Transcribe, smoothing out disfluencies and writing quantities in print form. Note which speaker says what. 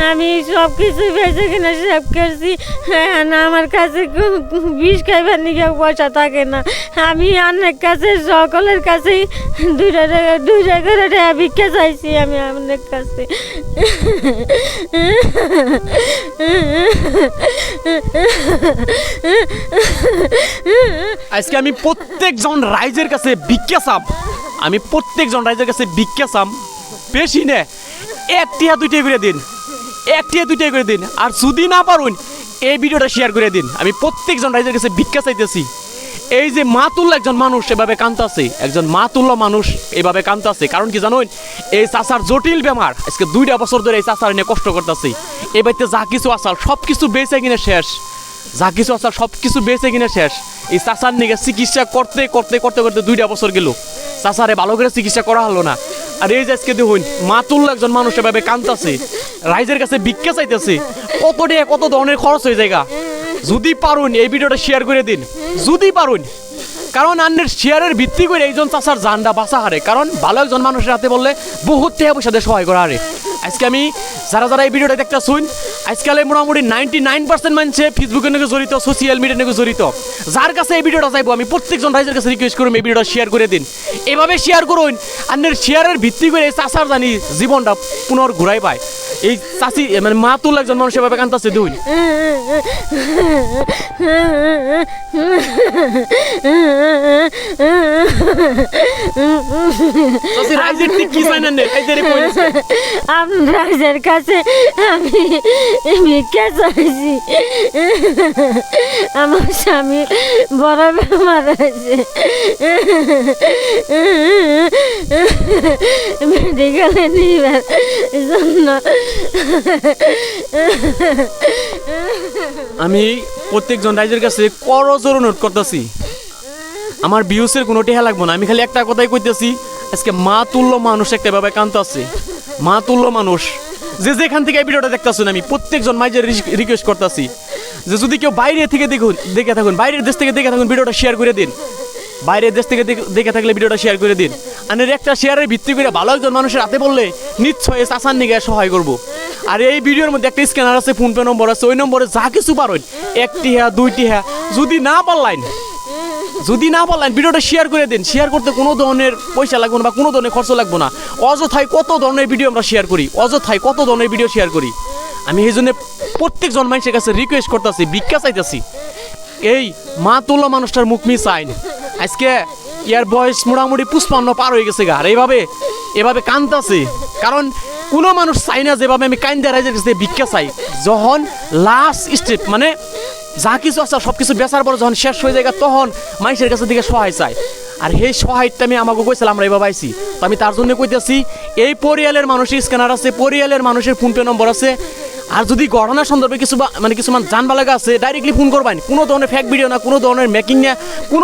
Speaker 1: আমি সব কিছু বেঁচে কিনা সব করছি, না আমার কাছে বিষ খাইবার নিকে পয়সা থাকে না। আমি অনেক কাছে সকলের কাছেই দুইটা করে টাকা ভিক্ষা চাইছি আমি অনেক কাছে।
Speaker 2: আজকে আমি প্রত্যেকজন রাইজের কাছে ভিক্ষা চাম, আমি প্রত্যেকজন রাইজের কাছে ভিক্ষা চাম, বেশি নে 1 টাকা 2 টাকা করে দিন, 1 টাকা 2 টাকা করে দিন। আর যদি না পারুন এই ভিডিওটা শেয়ার করে দিন। আমি প্রত্যেকজন রাইজের কাছে ভিক্ষা চাইতেছি। এই যে মাতুল্লা একজন মানুষ এভাবে কাঁদতাছে, একজন মাতুল্লা মানুষ এভাবে কাঁদতাছে, কারণ কি জানুন, এই চাচার জটিল বেমার। আজকে 2টা বছর ধরে এই চাচার নিয়ে কষ্ট করতেছে। এই বাড়িতে যা কিছু আসাল সব কিছু বেঁচে কিনে শেষ, যা কিছু আসাল সব কিছু বেঁচে কিনে শেষ। এই চাচার নিয়ে চিকিৎসা করতে করতে করতে করতে 2টা বছর গেল, চাচারে ভালো করে চিকিৎসা করা হলো না। আর এই যে আজকে দেখুন মাতুল্লা একজন মানুষ এভাবে কাঁদতাছে, রাইজের কাছে ভিক্ষা চাইতেছে। কত টাকা কত ধরনের খরচ হয়ে যায়। যদি পারুন এই ভিডিওটা শেয়ার করে দিন, যদি পারুন, কারণ আন্নের শেয়ারের ভিত্তি করে এইজন চাচার জানটা বাঁচা হারে। কারণ ভালো একজন মানুষের হাতে বললে বহুত টাকা পয়সা দিয়ে সহায় করা হারে। আজকে আমি যারা যারা এই ভিডিওটা দেখতে শুন, আজকাল মোটামুটি 99% মানুষ ফেসবুকের নাকি জড়িত, সোশ্যাল মিডিয়ার নাকি জড়িত। যার কাছে এই ভিডিওটা চাইবো আমি প্রত্যেকজন রাইজের কাছে রিকোয়েস্ট করুন এই ভিডিওটা শেয়ার করে দিন। এভাবে শেয়ার করুন, আন্নের শেয়ারের ভিত্তি করে এই চাচার জানি জীবনটা পুনর ঘুরাই পায়। এই চাষি মানে মাতুল একজন মানুষ এভাবে কাঁদতেছে দেখুন।
Speaker 1: আপনার কাছে আমি ভিক্ষা চাইছি, আমার স্বামী বড় বেমার আছে, মেডিকেলে নিবার জন্য
Speaker 2: আমি প্রত্যেকজন রাইজের কাছে করজোর অনুরোধ করতেছি, আমার ভিউসের কোনো টেহা লাগবো না। আমি খালি একটা কথাই কইতেছি, আজকে মা তুল্য মানুষ একটা ভাবে কাঁদতেছে, মা তুল্য মানুষ যে যেখান থেকে এই ভিডিওটা দেখতেছেন, আমি প্রত্যেকজন মাইজের রিকোয়েস্ট করতেছি যে যদি কেউ বাইরে থেকে দেখে থাকুন, বাইরের দেশ থেকে দেখে থাকুন, ভিডিওটা শেয়ার করে দিন। বাইরের দেশ থেকে দেখে থাকলে ভিডিওটা শেয়ার করে দিন। আর একটা শেয়ারের ভিত্তি করে ভালো একজন মানুষের হাতে বললে নিশ্চয়ই চাচার নিগে সহায় করবো। আর এই ভিডিওর মধ্যে একটা স্ক্যানার আছে, ফোনপে নম্বর আছে, ওই নম্বরে যা কিছু পারেন 1 টাকা 2 টাকা, যদি না পারলেন ভিডিওটা শেয়ার করে দিন। শেয়ার করতে কোনো ধরনের পয়সা লাগবে না বা কোনো ধরনের খরচ লাগবে না। অযথায় কত ধরনের ভিডিও আমরা শেয়ার করি, অযথায় কত ধরনের ভিডিও শেয়ার করি। আমি এই জন্য প্রত্যেকজন মানুষের কাছে রিকোয়েস্ট করতেছি, ভিক্ষা চাইতেছি, এই মা তোলা মানুষটার মুখ মিস আইন। আজকে ইয়ার বয়স মোটামুটি 55 পার হয়ে গেছে গা, আর এভাবে কাঁদতেছে। কারণ কোনো মানুষ চাই না যেভাবে আমি কাইন্দা রাইজের কাছে ভিক্ষা চাই। যখন লাস্ট স্টেপ মানে যা কিছু আছে সব কিছু বেচার পর যখন শেষ হয়ে যায়, তখন মানুষের কাছে দিকে সহায় চাই। আর সেই সহায়টা আমি আমাকে কইছিলাম, আমরা এভাবে আইছি। তো আমি তার জন্য কইতেছি, এই পরিয়ালের মানুষের স্ক্যানার আছে, পরিয়ালের মানুষের ফোনপে নম্বর আছে। আর যদি ঘটনা সন্দর্ভে কিছু জানবা লাগা আছে, ডাইরেক্টলি ফোন করবেন। কোনো ধরনের ফেক ভিডিও না, কোনো ধরনের মেকিং না, কোনো